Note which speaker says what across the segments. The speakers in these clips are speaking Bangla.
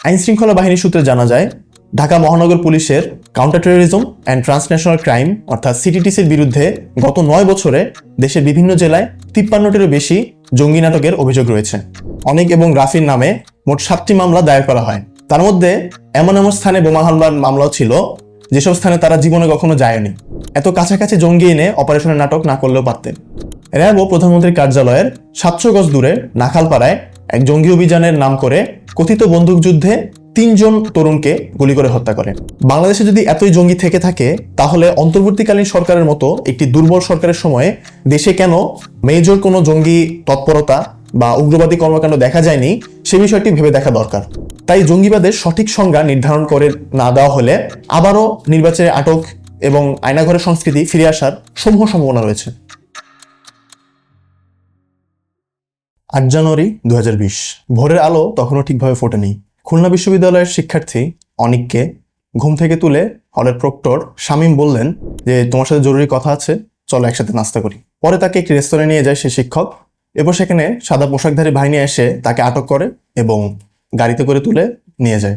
Speaker 1: আইনশৃঙ্খলা বাহিনী সূত্রে জানা যায়, ঢাকা মহানগর পুলিশের counter terrorism and transnational crime অর্থাৎ সিটিটিসির বিরুদ্ধে গত 9 বছরে দেশের বিভিন্ন জেলায় 53টিরও বেশি জঙ্গি নাটকের অভিযোগ রয়েছে। অনিক এবং রাফির নামে মোট 7টি মামলা দায়ের করা হয়। তার মধ্যে এমন এমন স্থানে বোমা হামলার মামলাও ছিল যেসব স্থানে তারা জীবনে কখনো যায়নি। এত কাছাকাছি জঙ্গি এনে অপারেশনের নাটক না করলেও পারতেন। র্যাব ও প্রধানমন্ত্রীর কার্যালয়ের 700 গজ দূরে নাখালপাড়ায় এক জঙ্গি অভিযানের নাম করে কথিত বন্দুকযুদ্ধে 3 জন তরুণকে গুলি করে হত্যা করে। বাংলাদেশে যদি এতই জঙ্গি থেকে থাকে, তাহলে অন্তর্বর্তীকালীন সরকারের মতো একটি দুর্বল সরকারের সময়ে দেশে কেন মেজর কোনো জঙ্গি তৎপরতা বা উগ্রবাদী কর্মকাণ্ড দেখা যায়নি, সে বিষয়টি ভেবে দেখা দরকার। তাই জঙ্গিবাদের সঠিক সংজ্ঞা নির্ধারণ করে না দেওয়া হলে আবারও নির্বাচনে আটক এবং আয়নাঘরের সংস্কৃতি ফিরে আসার সমূহ সম্ভাবনা রয়েছে। 8 জানুয়ারি 2020, ভোরের আলো তখনও ঠিকভাবে ফোটেনি। খুলনা বিশ্ববিদ্যালয়ের শিক্ষার্থী অনিককে ঘুম থেকে তুলে হলের প্রক্টর শামীম বললেন যে, তোমার সাথে জরুরি কথা আছে, চলো একসাথে নাস্তা করি। পরে তাকে একটি রেস্তোরাঁ নিয়ে যায় সে শিক্ষক। এরপর সেখানে সাদা পোশাকধারী বাহিনী এসে তাকে আটক করে এবং গাড়িতে করে তুলে নিয়ে যায়।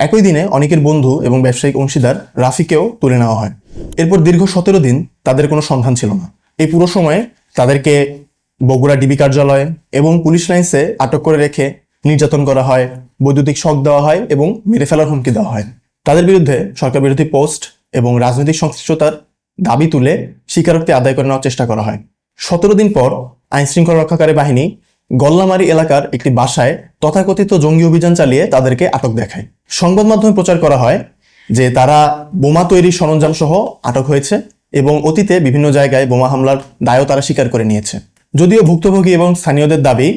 Speaker 1: একই দিনে অনিকের বন্ধু এবং ব্যবসায়িক অংশীদার রাফিকেও তুলে নেওয়া হয়। এরপর দীর্ঘ 17 দিন তাদের কোনো সন্ধান ছিল না। এই পুরো সময়ে তাদেরকে বগুড়া ডিবি কার্যালয় এবং পুলিশ লাইন্সে আটক করে রেখে নির্যাতন করা হয়, বৈদ্যুতিক শক দেওয়া হয় এবং মেরে ফেলার হুমকি দেওয়া হয়। তাদের বিরুদ্ধে সরকার বিরোধী পোস্ট এবং রাজনৈতিক সংশ্লিষ্টতার দাবি তুলে স্বীকারোক্তি আদায় করে নেওয়ার চেষ্টা করা হয়। 17 দিন পর আইনশৃঙ্খলা রক্ষাকারী বাহিনী গল্লামারি এলাকার একটি বাসায় তথাকথিত জঙ্গি অভিযান চালিয়ে তাদেরকে আটক দেখায়। সংবাদ মাধ্যমে প্রচার করা হয় যে তারা বোমা তৈরির সরঞ্জাম সহ আটক হয়েছে এবং অতীতে বিভিন্ন জায়গায় বোমা হামলার দায়ও তারা স্বীকার করে নিয়েছে। যদিও ভুক্তভোগী এবং স্থানীয়দের দাবি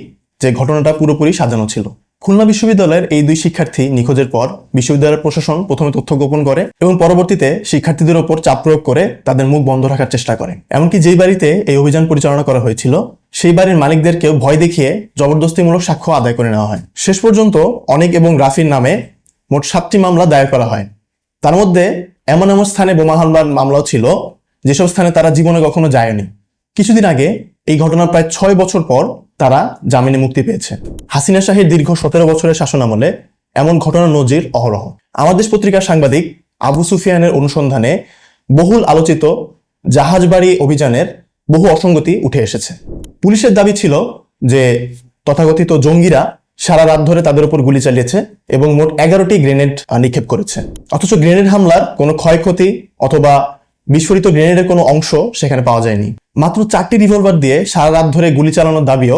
Speaker 1: যে ঘটনাটা পুরোপুরি সাজানো ছিল। খুলনা বিশ্ববিদ্যালয়ের এই 2 শিক্ষার্থী নিখোঁজের পর বিশ্ববিদ্যালয়ের প্রশাসন প্রথমে তথ্য গোপন করে এবং পরবর্তীতে শিক্ষার্থীদের ওপর চাপ প্রয়োগ করে তাদের মুখ বন্ধ রাখার চেষ্টা করে। এমনকি যেই বাড়িতে এই অভিযান পরিচালনা করা হয়েছিল সেই বাড়ির মালিকদেরকেও ভয় দেখিয়ে জবরদস্তিমূলক সাক্ষ্য আদায় করে নেওয়া হয়। শেষ পর্যন্ত অনিক এবং রাফির নামে মোট 7টি মামলা দায়ের করা হয়। তার মধ্যে এমন এমন স্থানে বোমা হামলার মামলাও ছিল যেসব স্থানে তারা জীবনে কখনো যায়নি। কিছুদিন আগে এই ঘটনার প্রায় 6 বছর পর তারা জামিনে মুক্তি পেয়েছে। হাসিনা শাহীর দীর্ঘ 17 বছরের শাসনামলে এমন ঘটনার নজির অহরহ। আমার দেশ পত্রিকার সাংবাদিক আবু সুফিয়ানের অনুসন্ধানে বহুল আলোচিত জাহাজবাড়ি অভিযানের বহু অসঙ্গতি উঠে এসেছে। পুলিশের দাবি ছিল যে তথাকথিত জঙ্গিরা সারা রাত ধরে তাদের উপর গুলি চালিয়েছে এবং মোট 11টি গ্রেনেড নিক্ষেপ করেছে। অথচ গ্রেনেড হামলার কোনো ক্ষয়ক্ষতি অথবা বিস্ফোরিত গ্রেনেডের কোনো অংশ সেখানে পাওয়া যায়নি। মাত্র 4টি রিভলভার দিয়ে সারা রাত ধরে গুলি চালানোর দাবিও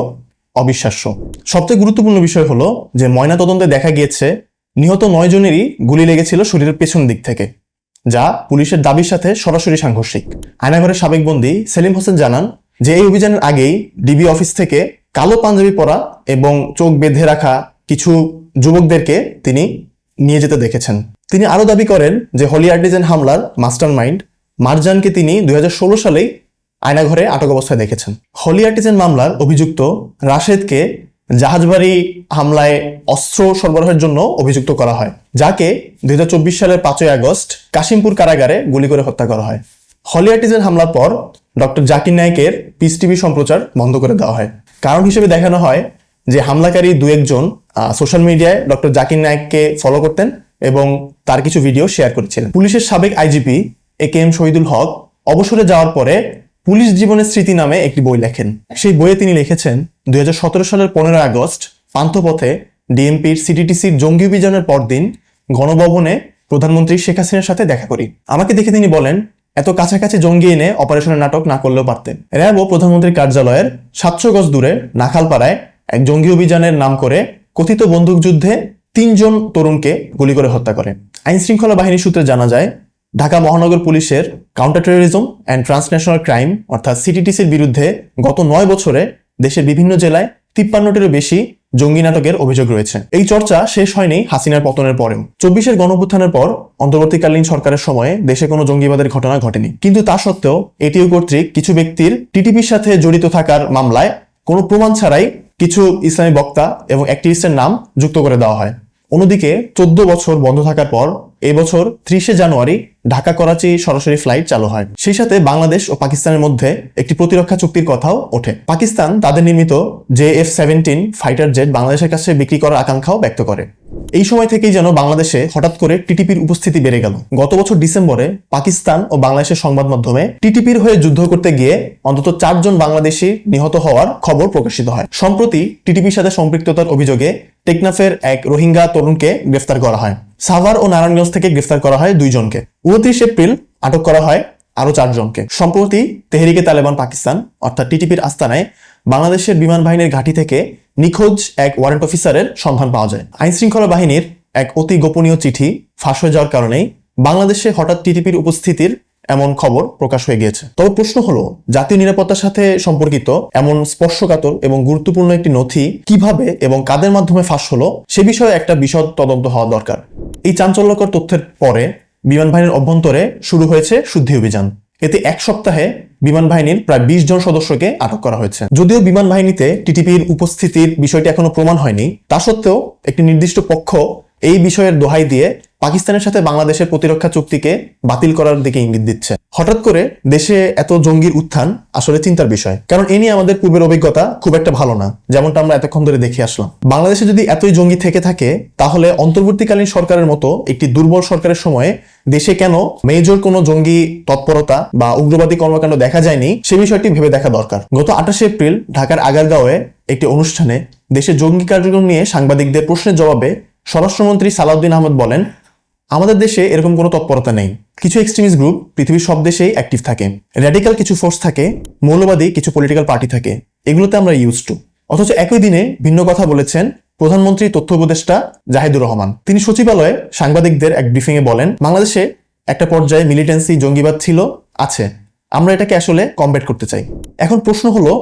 Speaker 1: অবিশ্বাস্য। সবচেয়ে গুরুত্বপূর্ণ বিষয় হলো যে ময়নাতদন্তে দেখা গিয়েছে নিহত 9 জনেরই গুলি লেগেছিল শরীরের পেছন দিক থেকে, যা পুলিশের দাবির সাথে সরাসরি সাংঘর্ষিক। আয়নাঘরের সাবেক বন্দী সেলিম হোসেন জানান যে এই অভিযানের আগেই ডিবি অফিস থেকে কালো পাঞ্জাবি পরা এবং চোখ বেঁধে রাখা কিছু যুবকদেরকে তিনি নিয়ে যেতে দেখেছেন। তিনি আরো দাবি করেন যে হলি আর্টিজান হামলার মাস্টারমাইন্ড মারজানকে তিনি 2016 সালেই আয়নাঘরে আটক অবস্থায় দেখেছেন। হলি আর্টিজান মামলার অভিযুক্ত রাশেদকে জাহাজবাড়ি হামলায় অস্ত্র সরবরাহের জন্য অভিযুক্ত করা হয়, যাকে 2024 সালের 5ই আগস্ট কাশিমপুর কারাগারে গুলি করে হত্যা করা হয়। হলি আর্টিজান হামলার পর ডক্টর জাকির নায়েকের পিস টিভি সম্প্রচার বন্ধ করে দেওয়া হয়। কারণ হিসেবে দেখানো হয় যে হামলাকারী 2-1 জন সোশ্যাল মিডিয়ায় ডক্টর জাকির নায়েককে ফলো করতেন এবং তার কিছু ভিডিও শেয়ার করেছিলেন। পুলিশের সাবেক আইজিপি AKM শহীদুল হক অবসরে যাওয়ার পরে পুলিশ জীবনের স্মৃতি নামে একটি বই লেখেন। সেই বইয়ে তিনি লিখেছেন 2017 সালের 15 আগস্ট পান্থপথে ডিএমপির সিটিটিসির জঙ্গি অভিযানের পরদিন গণভবনে প্রধানমন্ত্রী শেখ হাসিনার সাথে দেখা করি। আমাকে দেখে তিনি বলেন, এত কাছাকাছি জঙ্গি এনে অপারেশনের নাটক না করলেও পারতেন। র্যাব ও প্রধানমন্ত্রীর কার্যালয়ের 700 গজ দূরে নাখালপাড়ায় এক জঙ্গি অভিযানের নাম করে কথিত বন্দুকযুদ্ধে 3 জন তরুণকে গুলি করে হত্যা করে। আইনশৃঙ্খলা বাহিনী সূত্রে জানা যায়, ঢাকা মহানগর পুলিশের counter terrorism and transnational crime অর্থাৎ সিটিটিসির বিরুদ্ধে গত 9 বছরে দেশের বিভিন্ন জেলায় 53টিরও বেশি জঙ্গি নাটকের অভিযোগ রয়েছে। এই চর্চা শেষ হয়নি হাসিনার পতনের পরেও। 24-এর গণঅভ্যুত্থানের পর অন্তর্বর্তীকালীন সরকারের সময়ে দেশে কোনো জঙ্গিবাদের ঘটনা ঘটেনি, কিন্তু তা সত্ত্বেও এটিও কর্তৃক কিছু ব্যক্তির টিটিপির সাথে জড়িত থাকার মামলায় কোনো প্রমাণ ছাড়াই কিছু ইসলামী বক্তা এবং অ্যাক্টিভিস্টের নাম যুক্ত করে দেওয়া হয়। অন্যদিকে 14 বছর বন্ধ থাকার পর এবছর 30 জানুয়ারি ঢাকা করাচি সরাসরি ফ্লাইট চালু হয়। সেই সাথে বাংলাদেশ ও পাকিস্তানের মধ্যে একটি প্রতিরক্ষা চুক্তির কথাও ওঠে। পাকিস্তান তাদের নির্মিত JF-17 ফাইটার জেট বাংলাদেশের কাছে বিক্রি করার আকাঙ্ক্ষাও ব্যক্ত করে। এই সময় থেকেই যেন বাংলাদেশে হঠাৎ করে টিটিপির উপস্থিতি বেড়ে গেল। গত বছর ডিসেম্বরে পাকিস্তান ও বাংলাদেশের সংবাদ মাধ্যমে টিটিপির হয়ে যুদ্ধ করতে গিয়ে অন্তত 4 জন বাংলাদেশি নিহত হওয়ার খবর প্রকাশিত হয়। সম্প্রতি টিটিপির সাথে সম্পৃক্ততার অভিযোগে টেকনাফের এক রোহিঙ্গা তরুণকে গ্রেফতার করা হয়। সাভার ও নারায়ণগঞ্জ থেকে গ্রেফতার করা হয় 2 জনকে। 29 এপ্রিল আটক করা হয় আরো 4 জনকে। সম্প্রতি তেহরিকে তালেবান পাকিস্তান অর্থাৎ টিটিপির আস্তানায় বাংলাদেশের বিমান বাহিনীর ঘাঁটি থেকে নিখোঁজ এক ওয়ারেন্ট অফিসারের সন্ধান পাওয়া যায়। আইনশৃঙ্খলা বাহিনীর এক অতি গোপনীয় চিঠি ফাঁস হয়ে যাওয়ার কারণেই বাংলাদেশে হঠাৎ টিটিপির উপস্থিতির এমন খবর প্রকাশ হয়ে গিয়েছে। তবে প্রশ্ন হলো, জাতীয় নিরাপত্তার সাথে সম্পর্কিত এমন স্পর্শকাতর এবং গুরুত্বপূর্ণ একটি নথি কিভাবে এবং কাদের মাধ্যমে ফাঁস হলো সে বিষয়ে একটা বিশদ তদন্ত হওয়া দরকার। এই চাঞ্চল্যকর তথ্যের পরে বিমান বাহিনীর অভ্যন্তরে শুরু হয়েছে শুদ্ধি অভিযান। এতে 1 সপ্তাহে বিমান বাহিনীর প্রায় 20 জন সদস্যকে আটক করা হয়েছে। যদিও বিমান বাহিনীতে টিটিপির উপস্থিতির বিষয়টি এখনো প্রমাণ হয়নি, তা সত্ত্বেও একটি নির্দিষ্ট পক্ষ এই বিষয়ের দোহাই দিয়ে পাকিস্তানের সাথে বাংলাদেশের প্রতিরক্ষা চুক্তিকে বাতিল করার দিকে ইঙ্গিত দিচ্ছে। হঠাৎ করে দেশে এত জঙ্গির উত্থান আসলে চিন্তার বিষয়, কারণ এ নিয়ে আমাদের পূর্বের অভিজ্ঞতা খুব একটা ভালো না, যেমনটা আমরা এতক্ষণ ধরে দেখে আসলাম। বাংলাদেশে যদি এতই জঙ্গি থেকে থাকে, তাহলে অন্তর্বর্তীকালীন সরকারের মতো একটি দুর্বল সরকারের সময়ে দেশে কেন মেজর কোনো জঙ্গি তৎপরতা বা উগ্রবাদী কর্মকাণ্ড দেখা যায়নি সে বিষয়টি ভেবে দেখা দরকার। গত 28 এপ্রিল ঢাকার আগারগাঁওয়ে একটি অনুষ্ঠানে দেশে জঙ্গি কার্যক্রম নিয়ে সাংবাদিকদের প্রশ্নের জবাবে স্বরাষ্ট্রমন্ত্রী সালাউদ্দিন আহমেদ বলেন, আমাদের দেশে এরকম কোনো তৎপরতা নেই। কিছু এক্সট্রিমিস্ট গ্রুপ পৃথিবীর সব দেশেই অ্যাক্টিভ থাকে, র্যাডিক্যাল কিছু ফোর্স থাকে, মৌলবাদী কিছু পলিটিক্যাল পার্টি থাকে, এগুলোতে আমরা ইউজ টু। অথচ একই দিনে ভিন্ন কথা বলেছেন প্রধানমন্ত্রী তথ্য উপদেষ্টা জাহিদুর রহমান। তিনি সচিবালয়ে সাংবাদিকদের এক ব্রিফিংয়ে বলেন, বাংলাদেশে একটা পর্যায়ে মিলিটেন্সি জঙ্গিবাদ ছিল, আছে, আমরা এটাকে আসলে কমব্যাট করতে চাই। এখন প্রশ্ন হলো,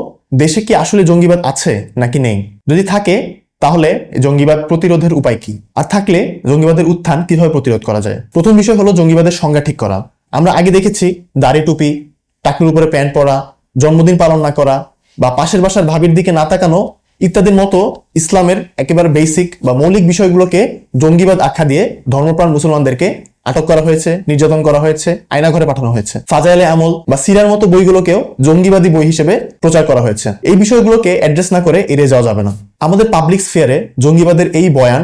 Speaker 1: দেশে কি আসলে জঙ্গিবাদ আছে নাকি নেই? যদি থাকে তাহলে জঙ্গিবাদ প্রতিরোধের উপায় কি? আর থাকলে জঙ্গিবাদের উত্থান কিভাবে প্রতিরোধ করা যায়? প্রথম বিষয় হলো জঙ্গিবাদের সংজ্ঞা ঠিক করা। আমরা আগে দেখেছি দাড়ি টুপি, টাকনুর উপরে প্যান্ট পরা, জন্মদিন পালন না করা বা পাশের বাসার ভাবির দিকে না তাকানো ইত্যাদির মতো ইসলামের একেবারে বেসিক বা মৌলিক বিষয়গুলোকে জঙ্গিবাদ আখ্যা দিয়ে ধর্মপ্রাণ মুসলমানদেরকে আটক করা হয়েছে, নির্যাতন করা হয়েছে, আয়নাঘরে পাঠানো হয়েছে। ফাজাইলে আমল বা সিরার মতো বইগুলোকেও জঙ্গিবাদী বই হিসেবে প্রচার করা হয়েছে। এই বিষয়গুলোকে অ্যাড্রেস না করে এড়িয়ে যাওয়া যাবে না। আমাদের পাবলিক স্ফিয়ারে জঙ্গিবাদের এই বয়ান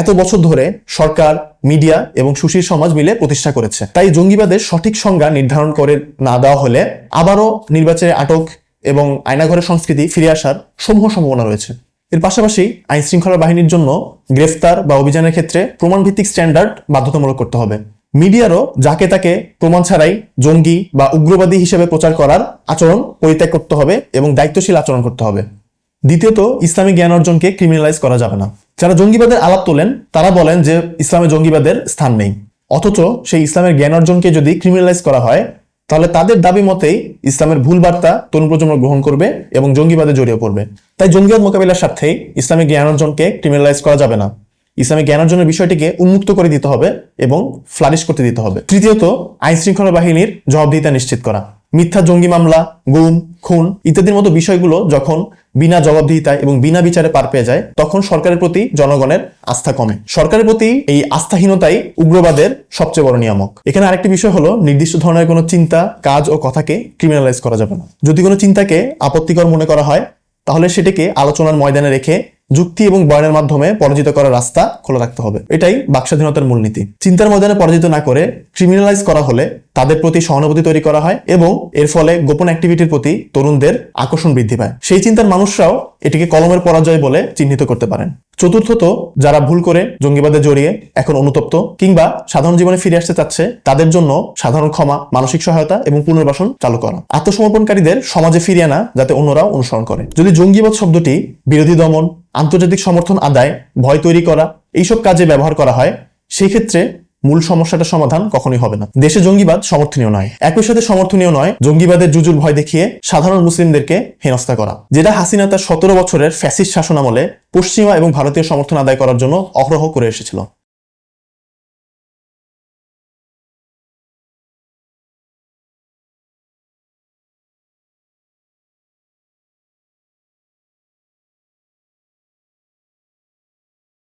Speaker 1: এত বছর ধরে সরকার, মিডিয়া এবং সুশীল সমাজ মিলে প্রতিষ্ঠা করেছে। তাই জঙ্গিবাদের সঠিক সংজ্ঞা নির্ধারণ করে না দেওয়া হলে আবারও নির্বাচনে আটক এবং আয়নাঘরের সংস্কৃতি ফিরে আসার সমূহ সম্ভাবনা রয়েছে। এর পাশাপাশি আইন শৃঙ্খলা বাহিনীর জন্য গ্রেফতার বা অভিযানের ক্ষেত্রে প্রমাণভিত্তিক স্ট্যান্ডার্ড বাধ্যতামূলক করতে হবে। মিডিয়ারও যাকে তাকে প্রমাণ ছাড়াই জঙ্গি বা উগ্রবাদী হিসেবে প্রচার করার আচরণ পরিত্যাগ করতে হবে এবং দায়িত্বশীল আচরণ করতে হবে। দ্বিতীয়ত, ইসলামী জ্ঞান অর্জনকে ক্রিমিনালাইজ করা যাবে না। যারা জঙ্গিবাদের আলাপ তোলেন তারা বলেন যে ইসলামে জঙ্গিবাদের স্থান নেই, অথচ সেই ইসলামের জ্ঞান অর্জনকে যদি ক্রিমিনালাইজ করা হয় তাহলে তাদের দাবি মতেই ইসলামের ভুল বার্তা তরুণ প্রজন্ম গ্রহণ করবে এবং জঙ্গিবাদে জড়িয়ে পড়বে। তাই জঙ্গিবাদ মোকাবিলার স্বার্থেই ইসলামিক জ্ঞান অর্জনকে ক্রিমিনালাইজ করা যাবে না। ইসলামিক জ্ঞান অর্জনের বিষয়টিকে উন্মুক্ত করে দিতে হবে এবং ফ্লারিশ করতে দিতে হবে। তৃতীয়ত, আইন শৃঙ্খলা বাহিনীর জবাবদিহিতা নিশ্চিত করা। মিথ্যা জঙ্গি মামলা, গুম, খুন ইত্যাদির মতো বিষয়গুলো যখন বিনা জবাবদিহিতায় এবং বিনা বিচারে পার পেয়ে যায়, তখন সরকারের প্রতি জনগণের আস্থা কমে। সরকারের প্রতি এই আস্থাহীনতাই উগ্রবাদের সবচেয়ে বড় নিয়ামক। এখানে আরেকটি বিষয় হলো, নির্দিষ্ট ধরনের কোনো চিন্তা, কাজ ও কথাকে ক্রিমিনালাইজ করা যাবে না। যদি কোনো চিন্তাকে আপত্তিকর মনে করা হয় তাহলে সেটিকে আলোচনার ময়দানে রেখে যুক্তি এবং বয়ানের মাধ্যমে পরাজিত করার রাস্তা খোলা রাখতে হবে। এটাই বাকস্বাধীনতার মূলনীতি। চিন্তার ময়দানে পরাজিত না করে ক্রিমিনালাইজ করা হলে তাদের প্রতি সহানুভূতি তৈরি করা হয় এবং এর ফলে গোপন অ্যাক্টিভিটির প্রতি তরুণদের আকর্ষণ বৃদ্ধি পায়। সেই চিন্তার মানুষরাও এটিকে কলমের পরাজয় বলে চিহ্নিত করতে পারেন। চতুর্থত, যারা ভুল করে জঙ্গিবাদে জড়িয়ে এখন অনুতপ্ত কিংবা সাধারণ জীবনে ফিরে আসতে চাচ্ছে তাদের জন্য সাধারণ ক্ষমা, মানসিক সহায়তা এবং পুনর্বাসন চালু করা। আত্মসমর্পণকারীদের সমাজে ফিরিয়ে আনা যাতে অন্যরাও অনুসরণ করে। যদি জঙ্গিবাদ শব্দটি বিরোধী দমন, আন্তর্জাতিক সমর্থন আদায়, ভয় তৈরি করা এইসব কাজে ব্যবহার করা হয়, সেই ক্ষেত্রে মূল সমস্যাটার সমাধান কখনোই হবে না। দেশে জঙ্গিবাদ সমর্থনীয় নয়। একই সাথে সমর্থনীয় নয় জঙ্গিবাদের জুজুর ভয় দেখিয়ে সাধারণ মুসলিমদেরকে হেনস্থা করা, যেটা হাসিনা তার 17 বছরের ফ্যাসিস্ট শাসনামলে পশ্চিমা এবং ভারতীয় সমর্থন আদায় করার জন্য অহরহ করে এসেছিল।